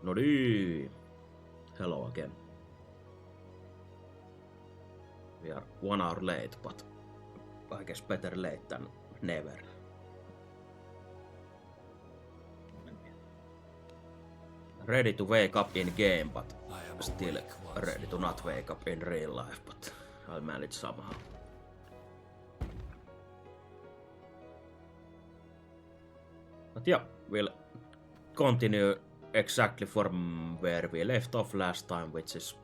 No niin. Hello again. We are 1 hour late, but I guess better late than never. Ready to wake up in game, but still ready to not wake up in real life, but I'll manage somehow. But yeah, we'll continue exactly from where we left off last time, which is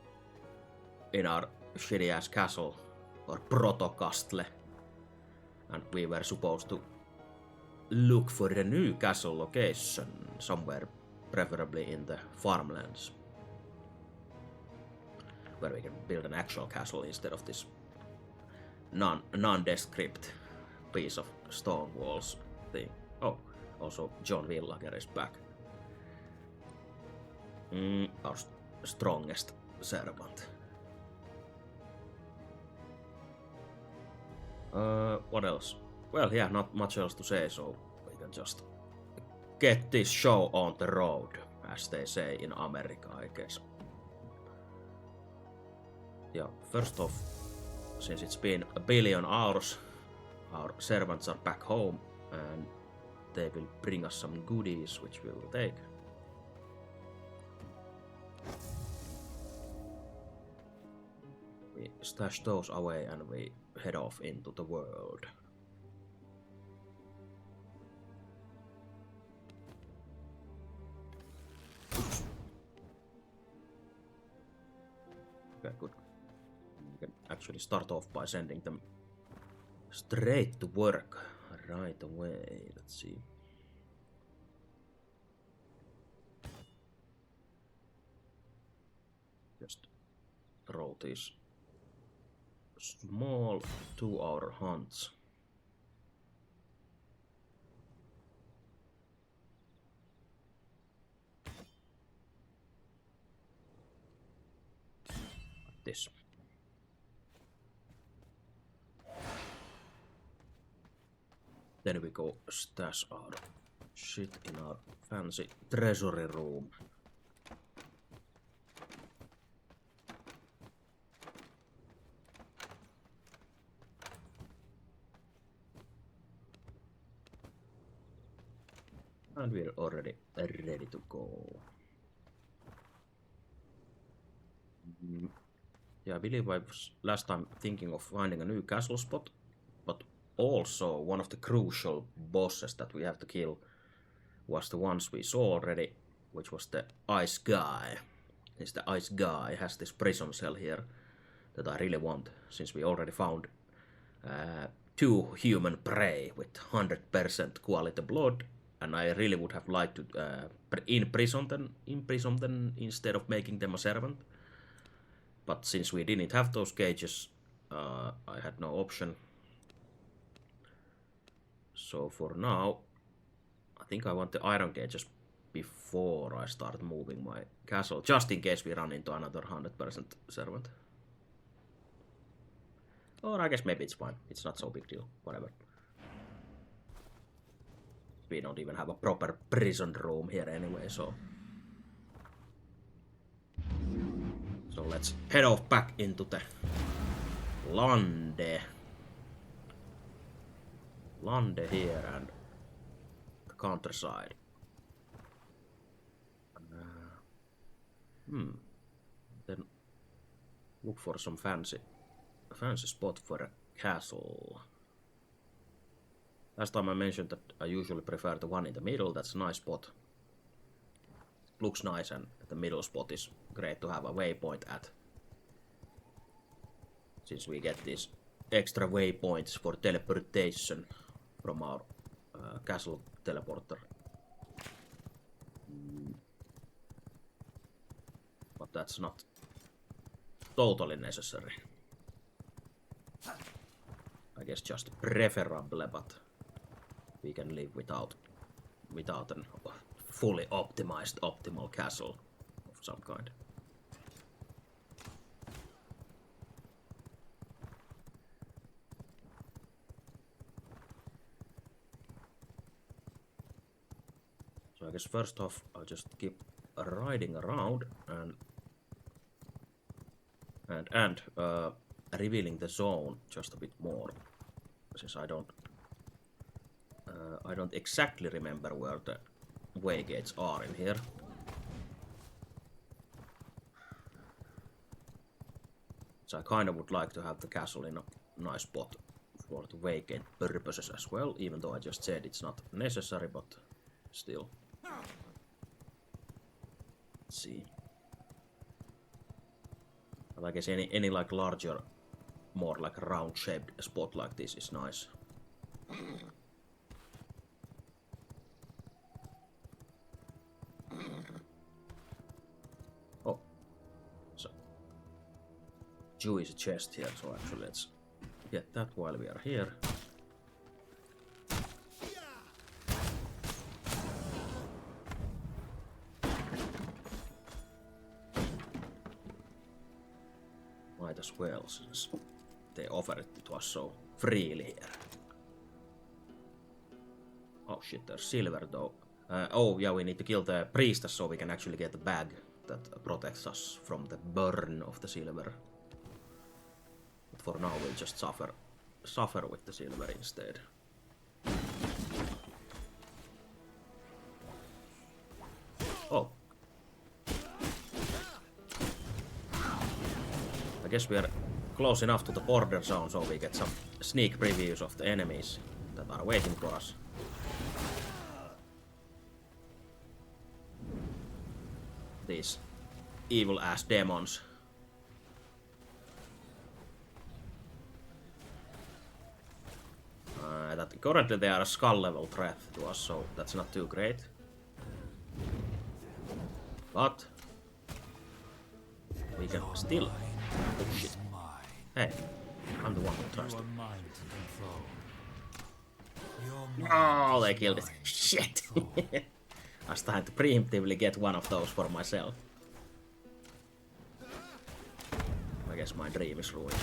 in our shitty ass castle, or proto-castle. And we were supposed to look for a new castle location somewhere, preferably in the farmlands, where we can build an actual castle instead of this nondescript piece of stone walls thing. Oh, also John Villager is back. Our strongest servant. What else? Well, yeah, not much else to say, so we can just get this show on the road, as they say in America, I guess. Yeah, first off, since it's been a billion hours, our servants are back home, and they will bring us some goodies, which we will take. We stash those away and we head off into the world. Okay, good. We can actually start off by sending them straight to work right away. Let's see. Just throw these small 2-hour hunts. Like this. Then we go stash our shit in our fancy treasury room. And we're already ready to go. Yeah, I believe I was last time thinking of finding a new castle spot, but also one of the crucial bosses that we have to kill was the ones we saw already, which was the ice guy. Since the ice guy has this prison cell here that I really want, since we already found 2 human prey with 100% quality blood, and I really would have liked to imprison them instead of making them a servant. But since we didn't have those cages, I had no option. So for now, I think I want the iron cages before I start moving my castle, just in case we run into another 100% servant. Or I guess maybe it's fine. It's not so big deal. Whatever. We don't even have a proper prison room here anyway, so... So let's head off back into the Lande. Lande here and the countryside. Then look for some fancy spot for a castle. Last time I mentioned that I usually prefer the one in the middle. That's a nice spot. Looks nice, and the middle spot is great to have a waypoint at, since we get these extra waypoints for teleportation from our castle teleporter. But that's not totally necessary. I guess just preferable, but we can live without an fully optimized optimal castle of some kind. So I guess first off, I'll just keep riding around and revealing the zone just a bit more, since I don't exactly remember where the way gates are in here. So I kind of would like to have the castle in a nice spot for the way gate purposes as well, even though I just said it's not necessary, but still. Let's see. But I guess any like larger, more like round shaped spot like this is nice. Oh, so Jewish chest here, so actually let's get that while we are here. Might as well, since they offer it to us so freely here. Oh shit, there's silver though. Oh yeah, we need to kill the priestess so we can actually get the bag that protects us from the burn of the silver. But for now we'll just suffer with the silver instead. Oh. I guess we are close enough to the border zone so we get some sneak previews of the enemies that are waiting for us. These evil ass demons. That currently they are a skull level threat to us, so that's not too great. But we can still. Oh shit! Hey, I'm the one who trusts. Oh, they killed it. Shit! I was trying to preemptively get one of those for myself. I guess my dream is ruined.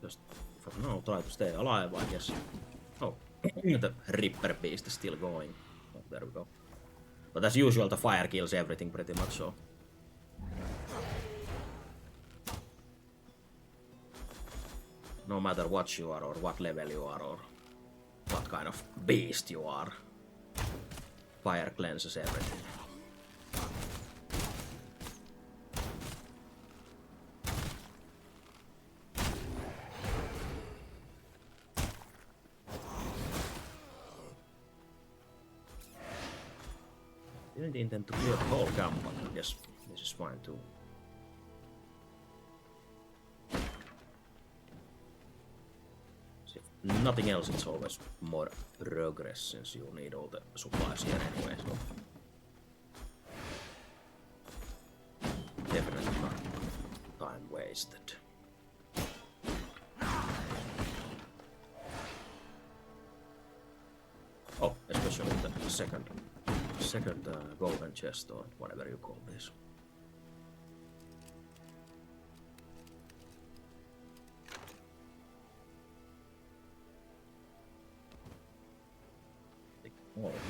Just for now try to stay alive, I guess. Oh, the Ripper Beast is still going. Oh, there we go. But as usual, the fire kills everything pretty much, so. No matter what you are, or what level you are, or what kind of beast you are, fire cleanses everything. Didn't intend to clear the whole camp, but I guess this is fine too. If nothing else, it's always more progress since you need all the supplies here anyway, so. Definitely not time wasted. Oh, especially the second golden chest or whatever you call this.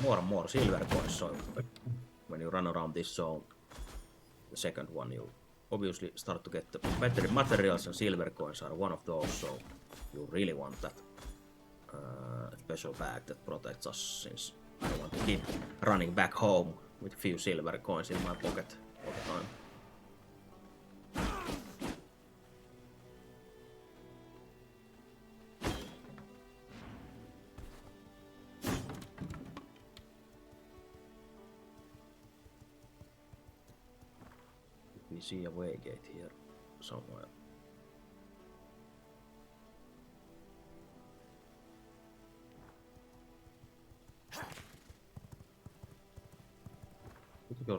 More and more silver coins, so when you run around this zone, the second one, you obviously start to get the better materials, and silver coins are one of those, so you really want that special bag that protects us, since I don't want to keep running back home with a few silver coins in my pocket all the time. We see a way gate here somewhere.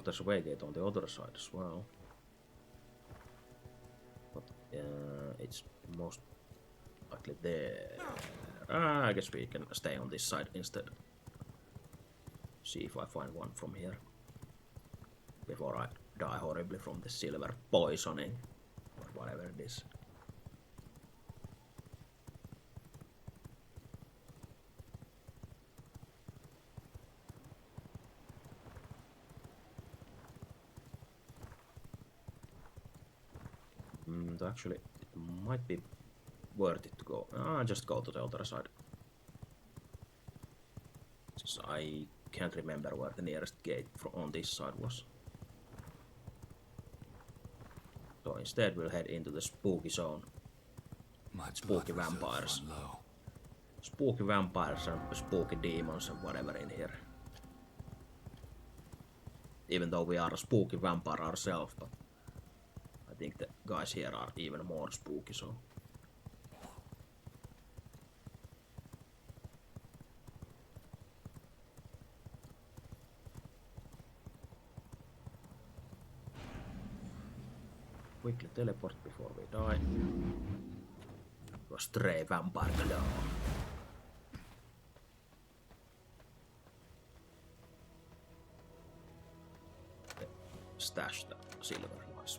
There's a way gate on the other side as well. But it's most likely there. I guess we can stay on this side instead. See if I find one from here before I die horribly from the silver poisoning or whatever it is. Actually, it might be worth it to go. Just go to the other side. Just, I can't remember where the nearest gate on this side was. So instead we'll head into the spooky zone. Spooky vampires. Spooky vampires and spooky demons and whatever in here. Even though we are a spooky vampire ourselves, but I think the guys here are even more spooky, so. Quickly teleport before we die. To a stray vampire galore. Stash the silver. Nice.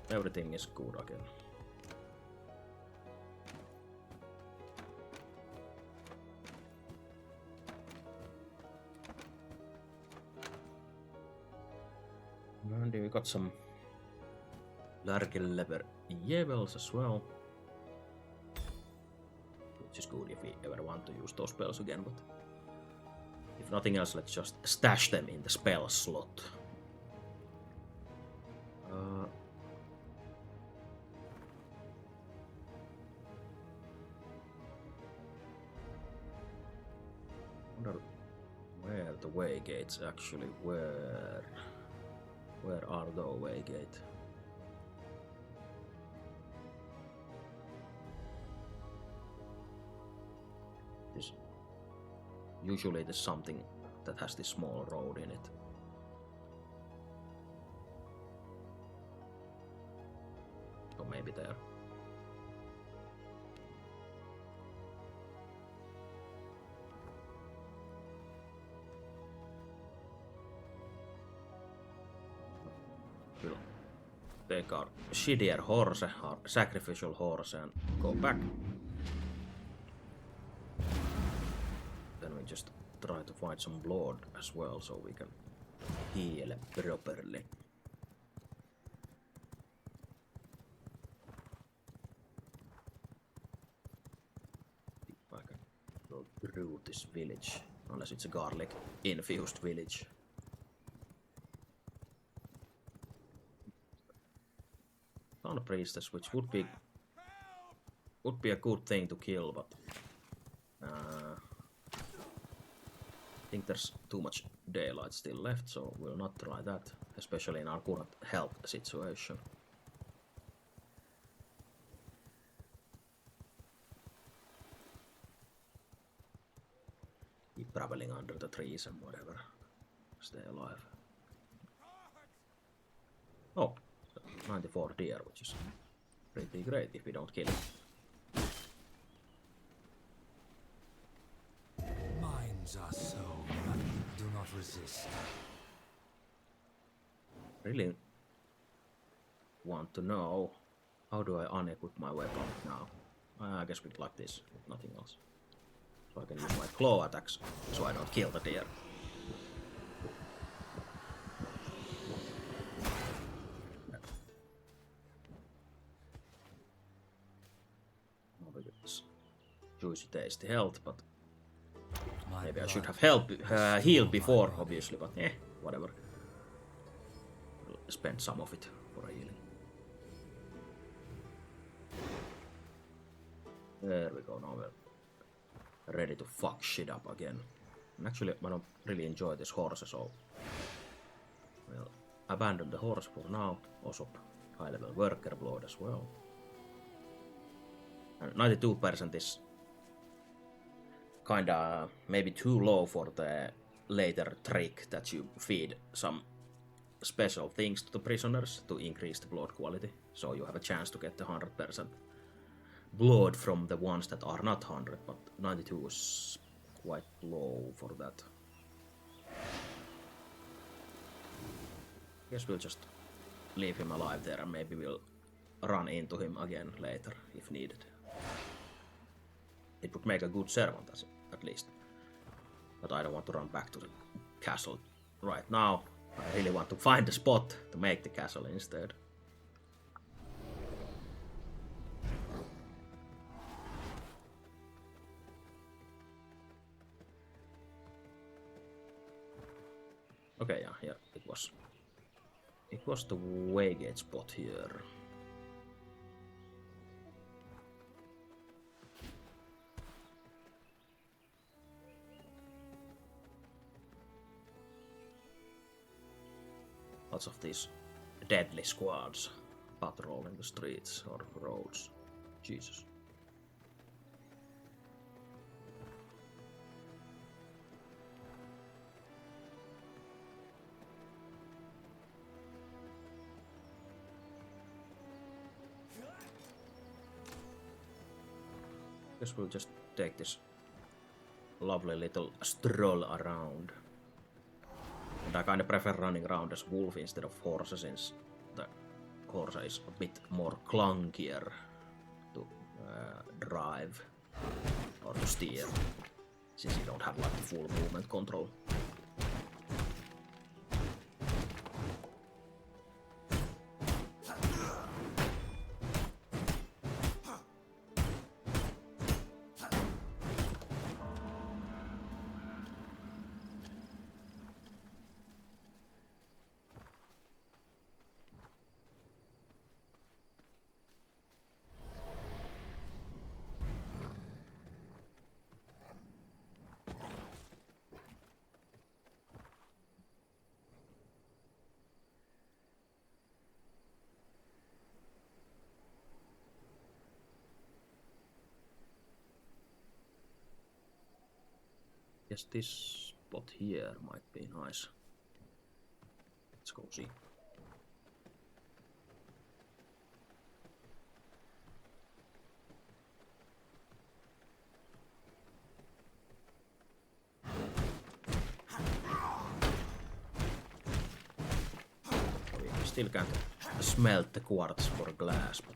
Everything is good again. And we got some Large-level levels as well. Which is good if we ever want to use those spells again, but if nothing else, let's just stash them in the spell slot. Wonder where the way gates actually were. Where are the way gates? Usually there's something that has this small road in it. So maybe there. We'll take our shittier horse, our sacrificial horse, and go back. Just try to find some blood as well so we can heal properly. If I can go through this village, unless it's a garlic infused village. Found a priestess, which would be a good thing to kill, but I think there's too much daylight still left, so we'll not try that, especially in our current health situation. Keep traveling under the trees and whatever. Stay alive. Oh, 94 deer, which is pretty great if we don't kill it. Are so do not resist. Really want to know how do I unequip my weapon now. I guess we'd like this, if nothing else. So I can use my claw attacks so I don't kill the deer. Juicy tasty health, but maybe I should have healed before, obviously, but whatever. We'll spend some of it for a healing. There we go, now we're ready to fuck shit up again. And actually, I don't really enjoy this horse, so we'll abandon the horse for now. Also, high level worker blood as well. And 92% is kinda maybe too low for the later trick that you feed some special things to the prisoners to increase the blood quality, so you have a chance to get the 100% blood from the ones that are not 100, but 92 is quite low for that. Guess we'll just leave him alive there and maybe we'll run into him again later if needed. It would make a good servant at least. But I don't want to run back to the castle right now. I really want to find a spot to make the castle instead. Okay, yeah, it was the Waygate spot here. Lots of these deadly squads patrolling the streets or roads. Jesus. Guess we'll just take this lovely little stroll around. And I kinda prefer running around as wolf instead of horse since the horse is a bit more clunkier to drive or to steer, since you don't have like the full movement control. Guess this spot here might be nice. Let's go see. We still can't smelt the quartz for glass, but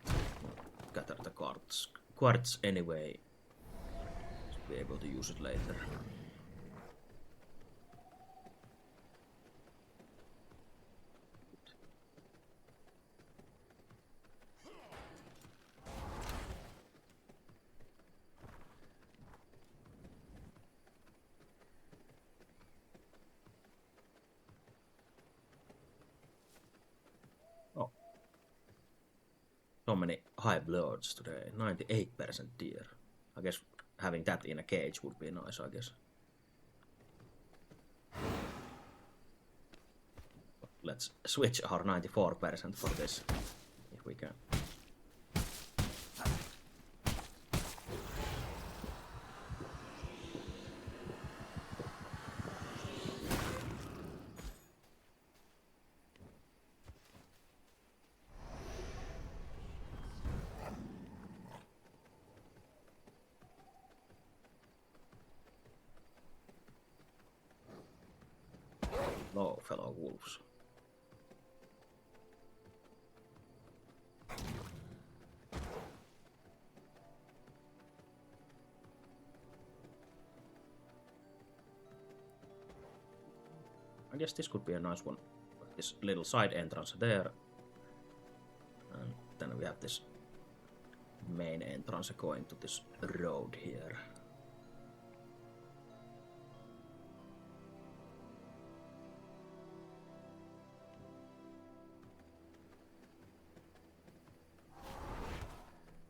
gather the quartz anyway. To be able to use it later. So many high bloods today, 98% deer. I guess having that in a cage would be nice, I guess. Let's switch our 94% for this, if we can. Hello, fellow wolves. I guess this could be a nice one. This little side entrance there. And then we have this main entrance going to this road here.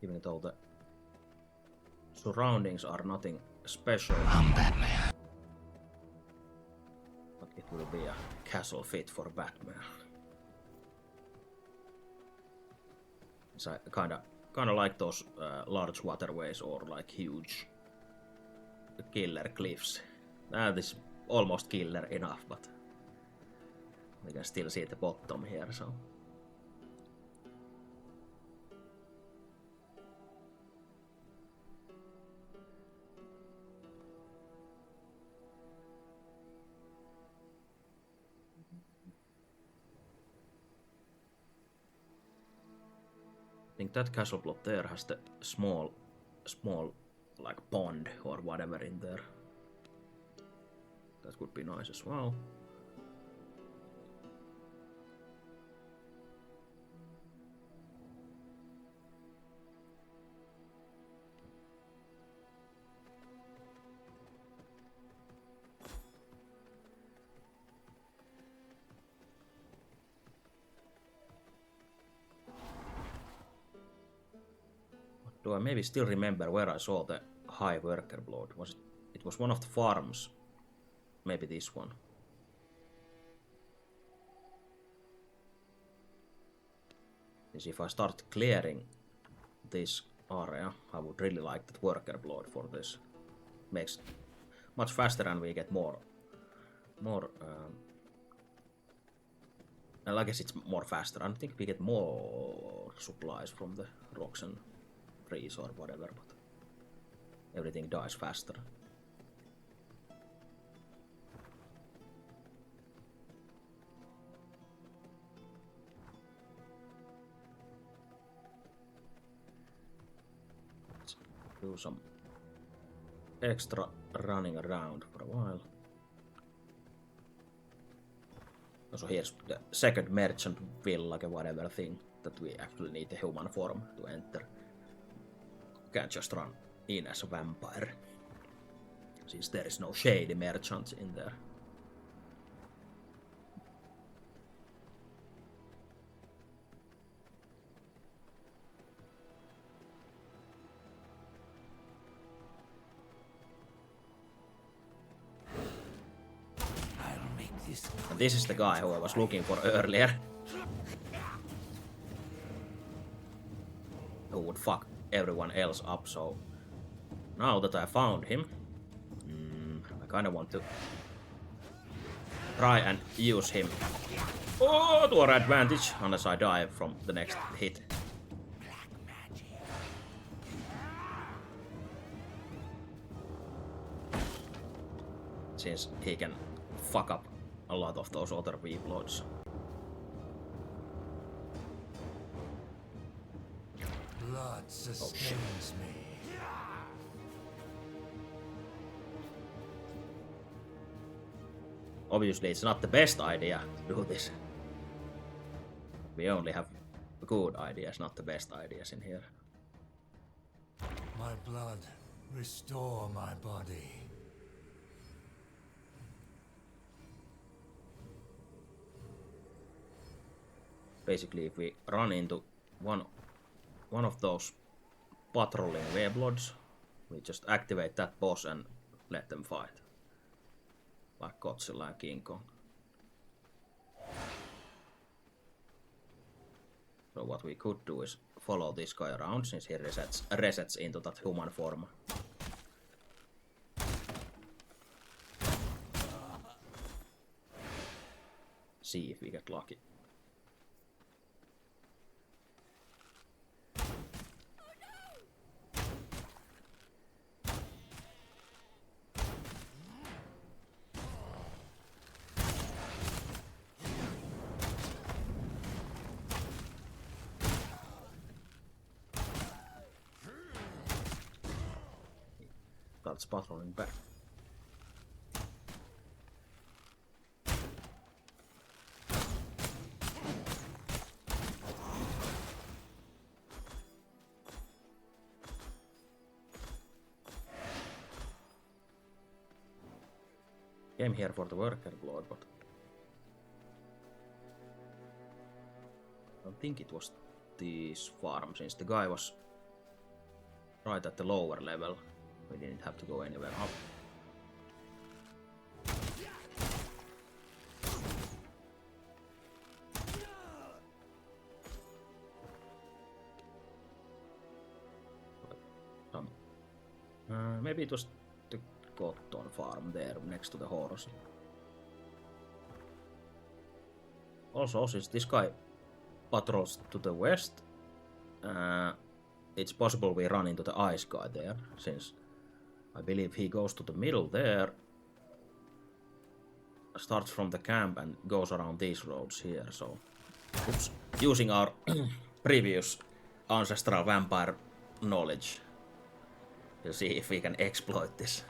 Even though the surroundings are nothing special. I'm Batman. But it will be a castle fit for Batman. So I kinda like those large waterways or like huge killer cliffs. This is almost killer enough, but we can still see the bottom here, so. I think that castle plot there has the small like pond or whatever in there. That would be nice as well. Do I maybe still remember where I saw the high worker blood? Was it? It was one of the farms. Maybe this one. Since if I start clearing this area, I would really like that worker blood for this. Makes much faster and we get more. Well, I guess it's more faster. I don't think we get more supplies from the rocks and trees or whatever, but everything dies faster. Let's do some extra running around for a while. So here's the second merchant village, whatever thing that we actually need the human form to enter. Can't just run in as a vampire, since there is no shady merchants in there. And this is the guy who I was looking for earlier. Who would fuck everyone else up, so now that I found him, I kinda want to try and use him to our advantage, unless I die from the next hit. Since he can fuck up a lot of those other V-Bloods. Blood sustains me. Obviously, it's not the best idea to do this. We only have good ideas, not the best ideas in here. My blood, restore my body. Basically, if we run into one of those patrolling Webloods, we just activate that boss and let them fight. Like Godzilla and King Kong. So what we could do is follow this guy around, since he resets into that human form. See if we get lucky. Starts patrolling back. Came here for the worker blood, but I don't think it was this farm, since the guy was right at the lower level. We didn't have to go anywhere up. Maybe it was the cotton farm there next to the horse. Also, since this guy patrols to the west, it's possible we run into the ice guy there, since I believe he goes to the middle there, starts from the camp and goes around these roads here, so oops. Using our previous ancestral vampire knowledge to see if we can exploit this.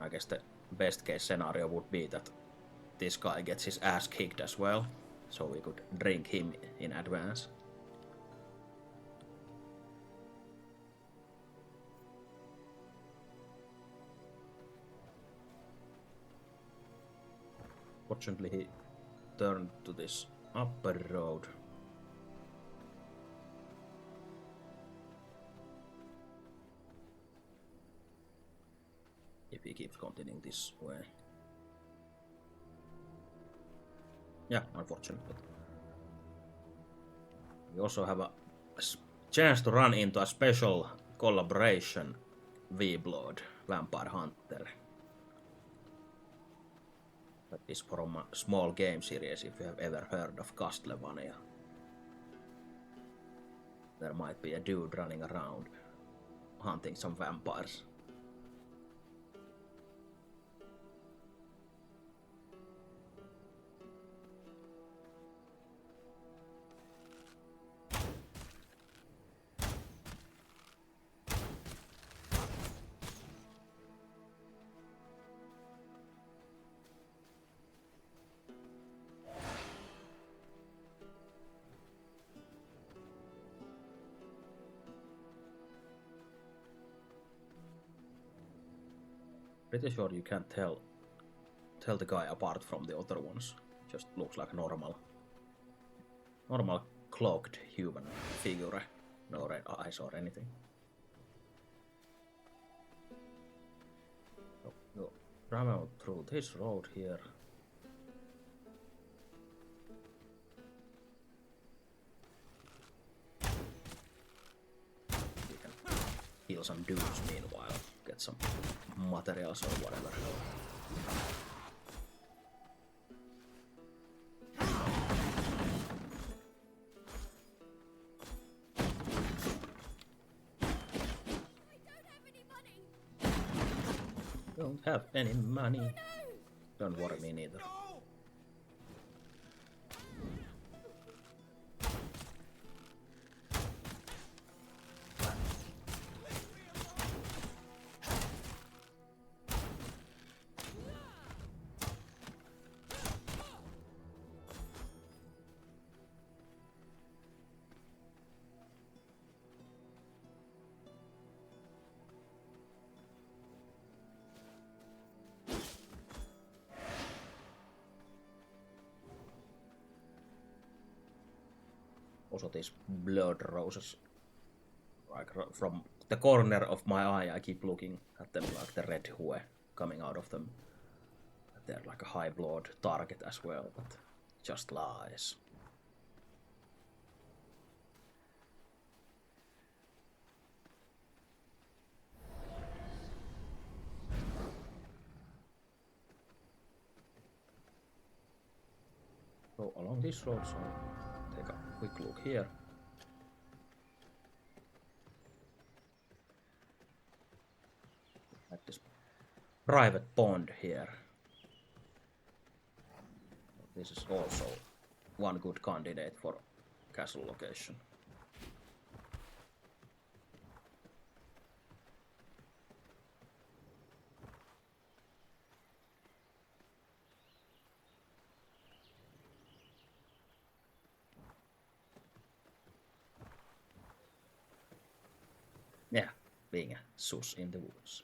I guess the best case scenario would be that this guy gets his ass kicked as well, so we could drink him in advance. Fortunately, he turned to this upper road. If he keeps continuing this way. Yeah, unfortunate. But we also have a chance to run into a special collaboration VOD, Vampire Hunter. That is from a small game series, if you have ever heard of Castlevania. There might be a dude running around hunting some vampires. Pretty sure you can't tell the guy apart from the other ones. Just looks like normal cloaked human figure. No red eyes or anything. So, we'll travel through this road here. We can kill some dudes meanwhile. Get some materials or whatever. Don't have any money. Oh, no. Don't worry, me neither. Also these blood roses, like from the corner of my eye, I keep looking at them like the red hue coming out of them. They're like a high blood target as well, but just lies. So along this road, so take a quick look here. At this private pond here. This is also one good candidate for castle location. Yeah, being a sus in the woods.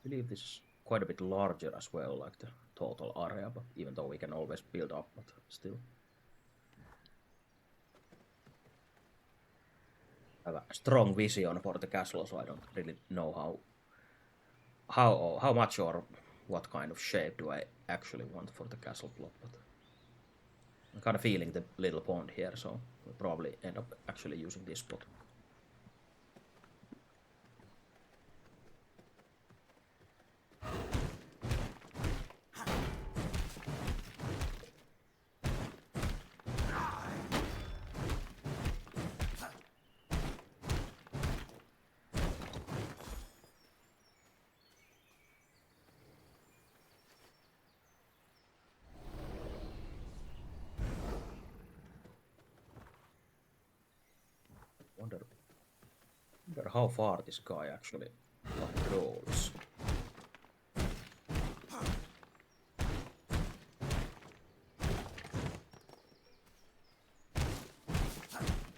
I believe this is quite a bit larger as well, like the total area, but even though we can always build up, but still. I have a strong vision for the castle, so I don't really know how much or what kind of shape do I actually want for the castle plot, but I'm kind of feeling the little pond here, so we'll probably end up actually using this spot. how far this guy actually controls.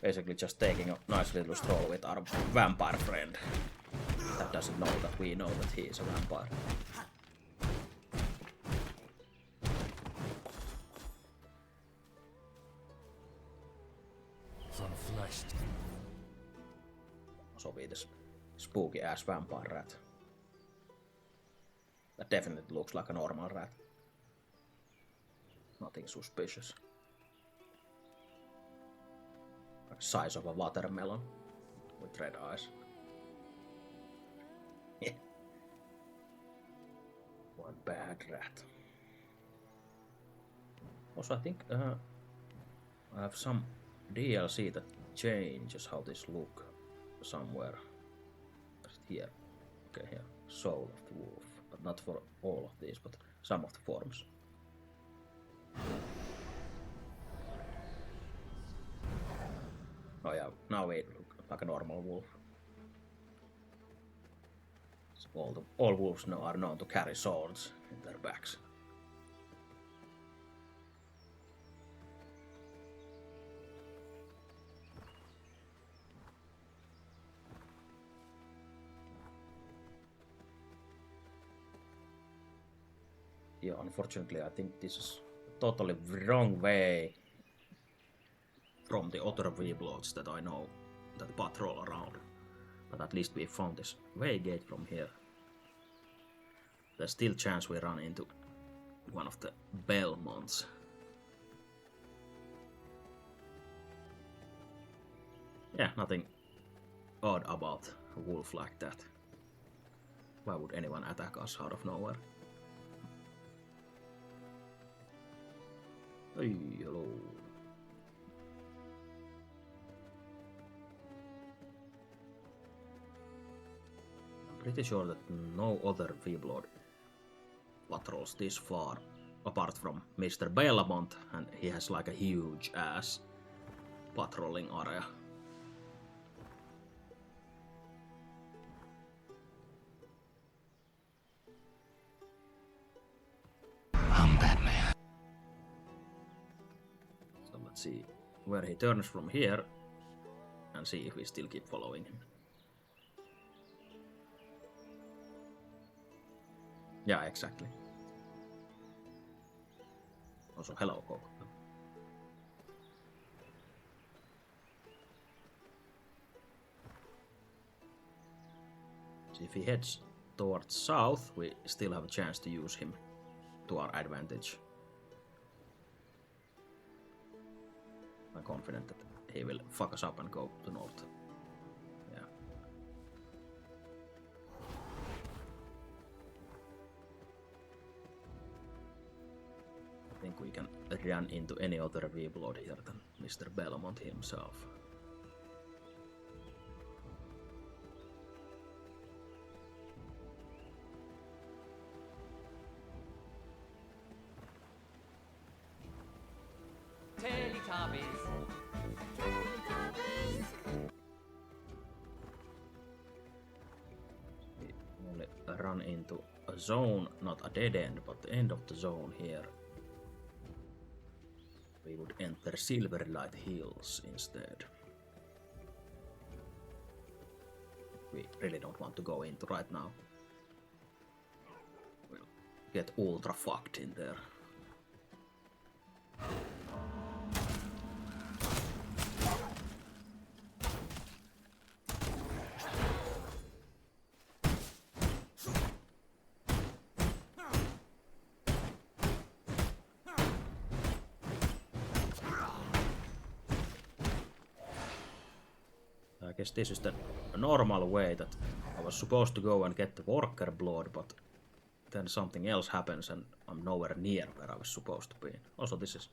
Basically just taking a nice little stroll with our vampire friend that doesn't know that we know that he is a vampire. From flesh. Sopii this spooky ass vampire rat. That definitely looks like a normal rat. Nothing suspicious. Size of a watermelon with red eyes. One bad rat. Also, I think I have some DLC that changes how this look somewhere. Here. Okay, here. Soul of the Wolf. But not for all of these, but some of the forms. Oh yeah, now we look like a normal wolf. So all wolves are known to carry swords in their backs. Yeah, unfortunately, I think this is totally wrong way from the other V-blogs that I know that patrol around. But at least we found this way gate from here. There's still chance we run into one of the Belmonts. Yeah, nothing odd about a wolf like that. Why would anyone attack us out of nowhere? Hey, hello. I'm pretty sure that no other V-blood patrols this far, apart from Mr. Belmont, and he has like a huge ass patrolling area. I'm Batman. So let's see where he turns from here and see if we still keep following him. Yeah, exactly. Also, hello, Coco. So if he heads towards south, we still have a chance to use him to our advantage. I'm confident that he will fuck us up and go to north. Yeah. I think we can run into any other V-blood here than Mr. Belmont himself. Teletubbies. We only run into a zone, not a dead end, but the end of the zone here. We would enter Silverlight Hills instead. We really don't want to go into right now. We'll get ultra fucked in there. I guess this is the normal way that I was supposed to go and get the worker blood, but then something else happens and I'm nowhere near where I was supposed to be. Also, this is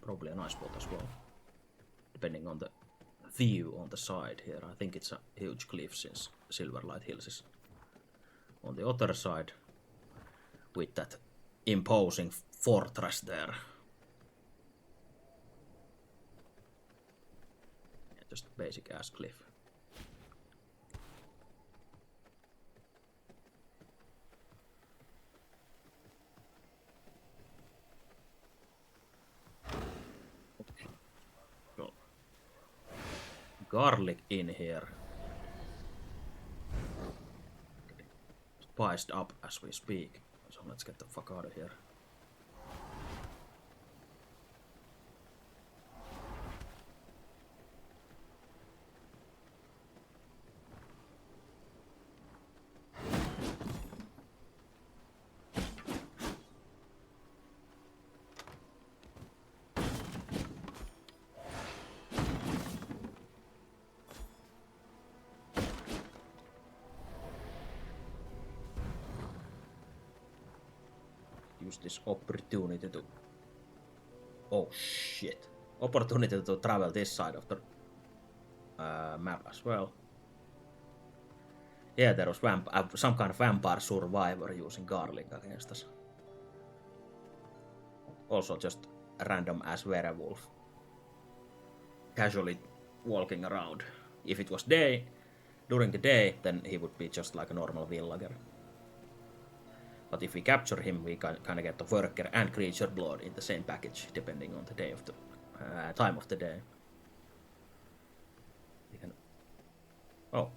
probably a nice spot as well, depending on the view on the side here. I think it's a huge cliff since Silverlight Hills is on the other side with that imposing fortress there. Just basic ass cliff. garlic in here. Okay. Spiced up as we speak. So let's get the fuck out of here. Use this opportunity to... Oh shit. Opportunity to travel this side of the map as well. Yeah, there was some kind of vampire survivor using garlic against us. Also just a random ass werewolf. Casually walking around. If it was day, during the day, then he would be just like a normal villager. But if we capture him, we kind of get the worker and creature blood in the same package, depending on the day of the time of the day. We can... Oh,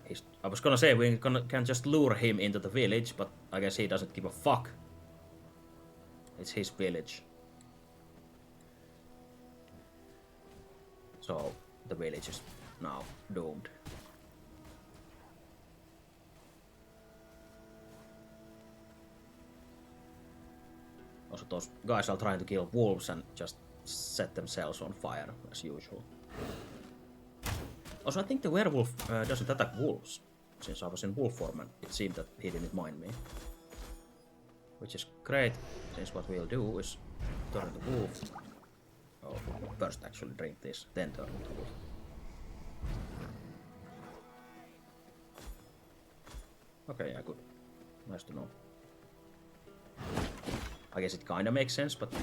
I was gonna say we can just lure him into the village, but I guess he doesn't give a fuck. It's his village. So the village is now doomed. Also, those guys are trying to kill wolves and just set themselves on fire, as usual. Also, I think the werewolf doesn't attack wolves. Since I was in wolf form, and it seemed that he didn't mind me. Which is great, since what we'll do is turn into wolf. Oh, first actually drink this, then turn into wolf. Okay, yeah, good. Nice to know. I guess it kinda makes sense, but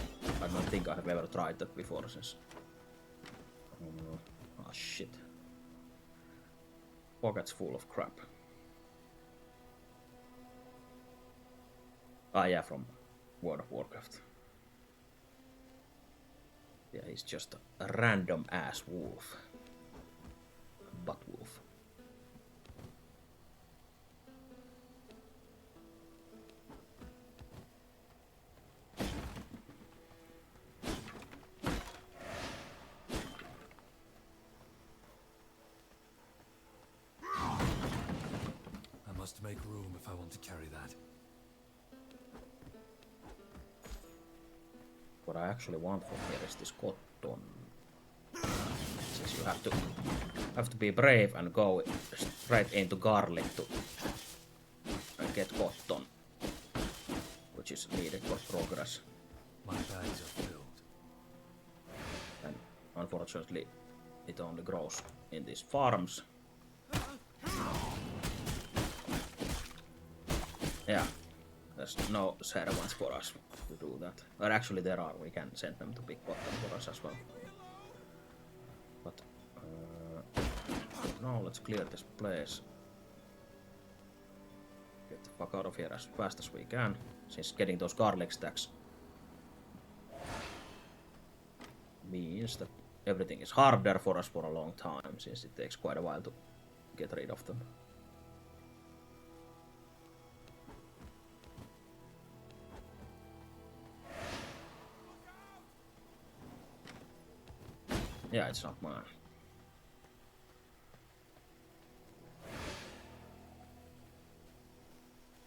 I don't think I have ever tried that before since... Oh shit. Pockets full of crap. Ah yeah, from World of Warcraft. Yeah, he's just a random ass wolf. Butt wolf. I must make room if I want to carry that. What I actually want from here is this cotton. Since you have to be brave and go straight into garlic to get cotton, which is needed for progress. My bags are filled. And unfortunately, it only grows in these farms. Yeah, there's no servants for us to do that. Or actually there are, we can send them to pick cotton for us as well. But now let's clear this place. Get the fuck out of here as fast as we can, since getting those garlic stacks means that everything is harder for us for a long time, since it takes quite a while to get rid of them. Yeah, it's not mine.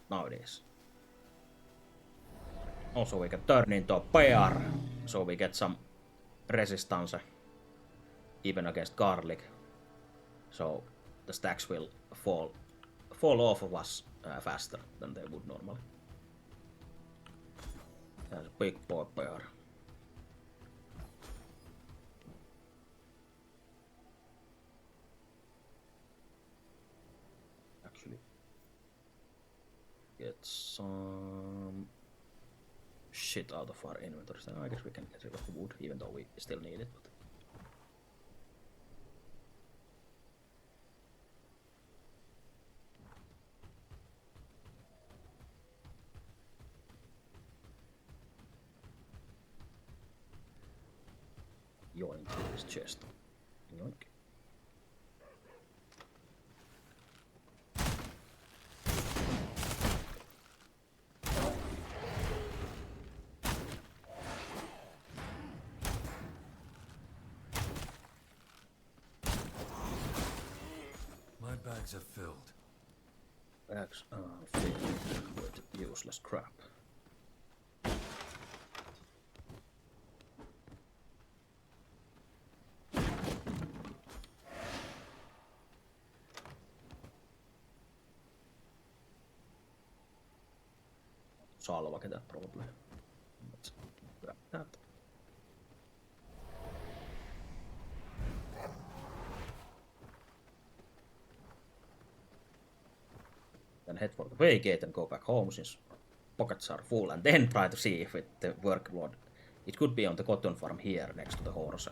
Now it is. Also we can turn into a bear, so we get some resistance even against garlic. So the stacks will fall off of us faster than they would normally. There's a big boy bear. Actually, get some shit out of our inventory. So I guess we can get rid of the wood, even though we still need it. But yoink, this chest. Yoink. bags are filled. Bags are filled with useless crap. Salvage that probably. Let's grab that. Then head for the way gate and go back home since pockets are full, and then try to see if the workload. It could be on the cotton farm here next to the horse.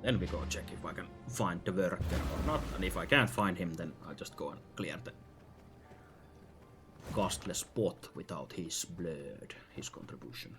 Then we go check if I can find the worker or not, and if I can't find him, then I'll just go and clear the costless pot without his blood, his contribution.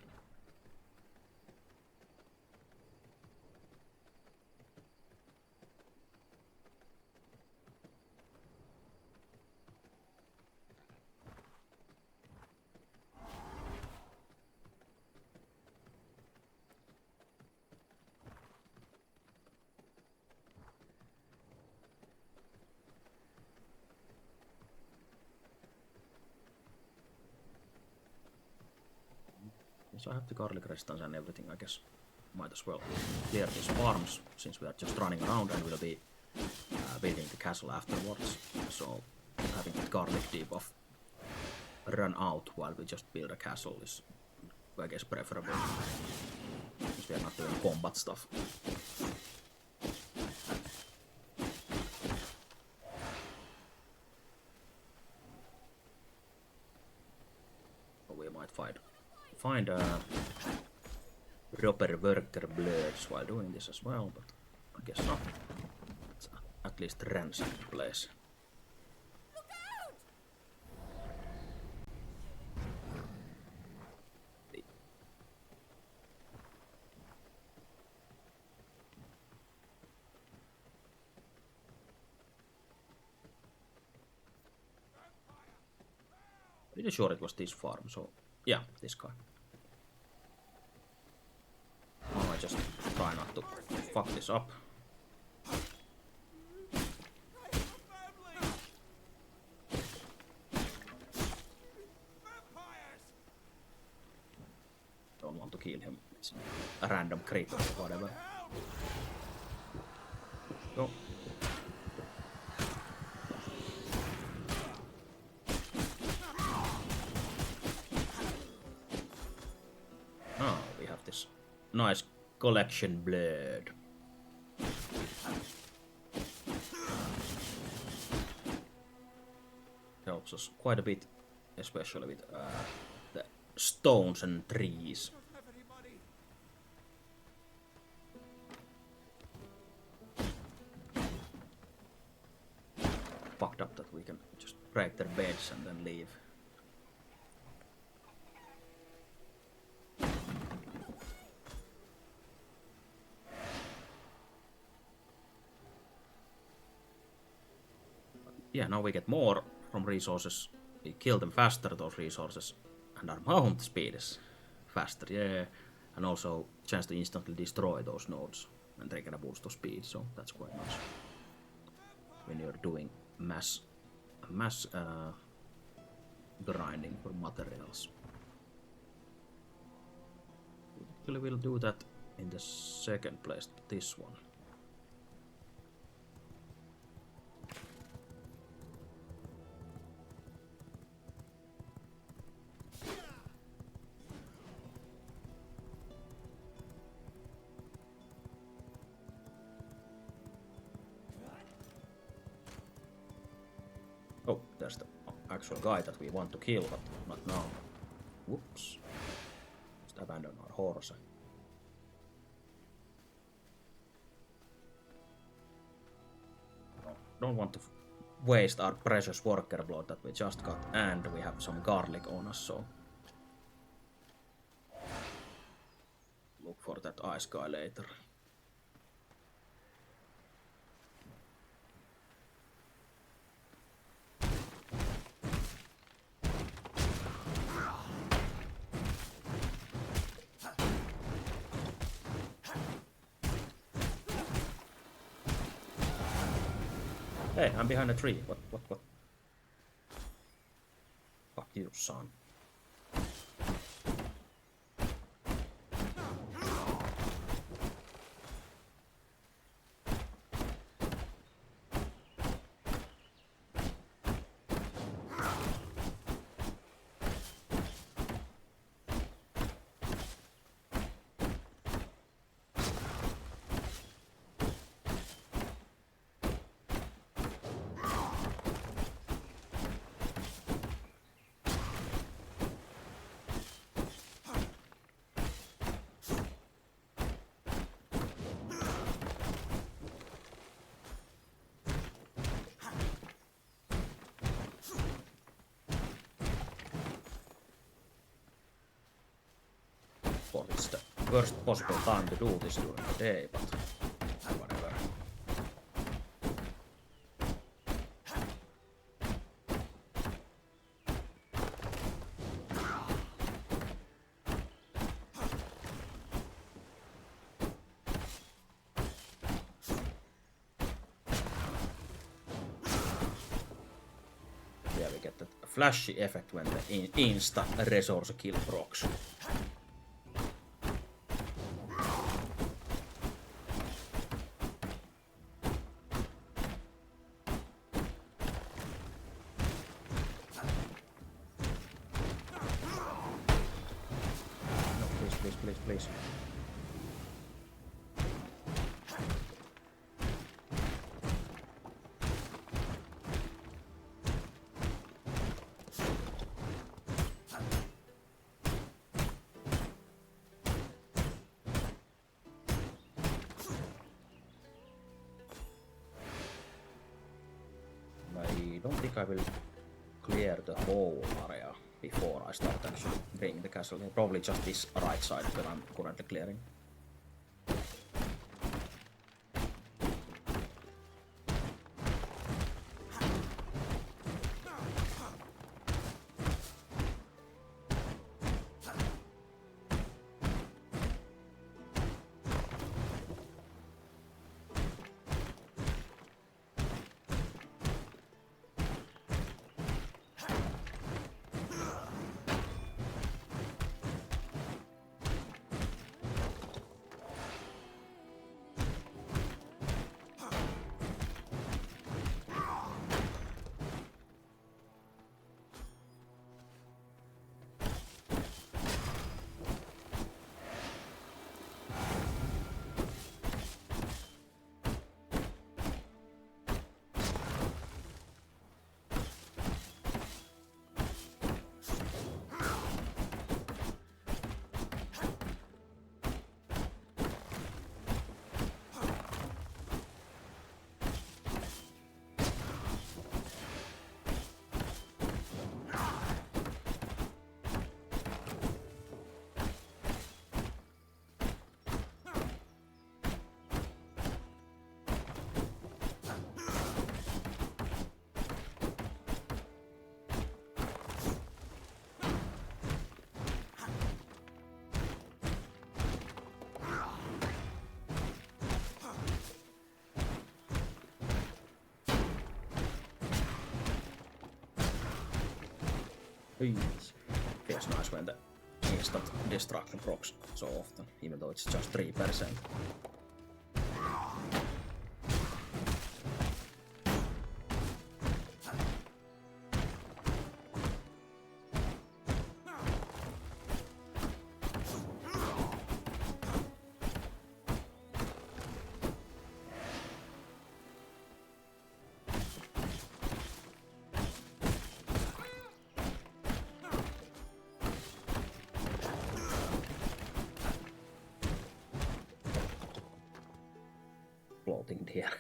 So I have the garlic resistance and everything, I guess. Might as well clear these farms since we are just running around and we'll be building the castle afterwards. So having the garlic debuff run out while we just build a castle is, I guess, preferable. Since we are not doing combat stuff. Or we might find proper worker bloods while doing this as well, but I guess not. Let's at least ransack the place. Pretty sure it was this farm, so yeah, this guy. Oh, I just try not to fuck this up. Don't want to kill him. It's a random crit or whatever. Go. Oh, we have this nice collection blood. Helps us quite a bit, especially with the stones and trees. Fucked up that we can just break their beds and then leave. Yeah, now we get more from resources. We kill them faster, those resources, and our mount speed is faster, yeah. And also chance to instantly destroy those nodes, and they get a boost of speed, so that's quite nice. When you're doing mass grinding for materials. Actually, we'll do that in the second place, this one. Oh, there's the actual guy that we want to kill, but not now. Whoops. Just abandon our horse. Don't want to waste our precious worker blood that we just got, and we have some garlic on us, so look for that ice guy later. Hey, I'm behind a tree. What? Fuck you, son. Well, it's the worst possible time to do this during the day, but whatever. Yeah, we get that flashy effect when the insta resource kill procs. Please. I don't think I will clear the whole area before I start actually bringing the castle. Probably just this right side that I'm currently clearing. It feels nice when the instant destruction procs so often, even though it's just 3%. Floating deer.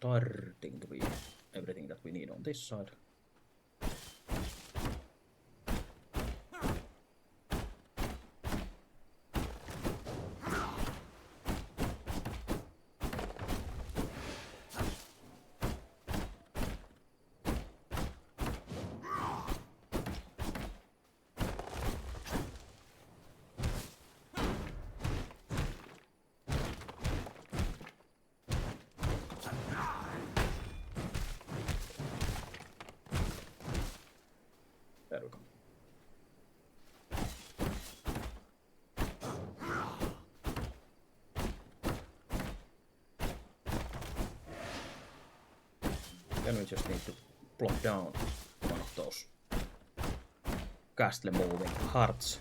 Starting to be everything that we need on this side. There we go. Then we just need to plop down one of those castle moving hearts.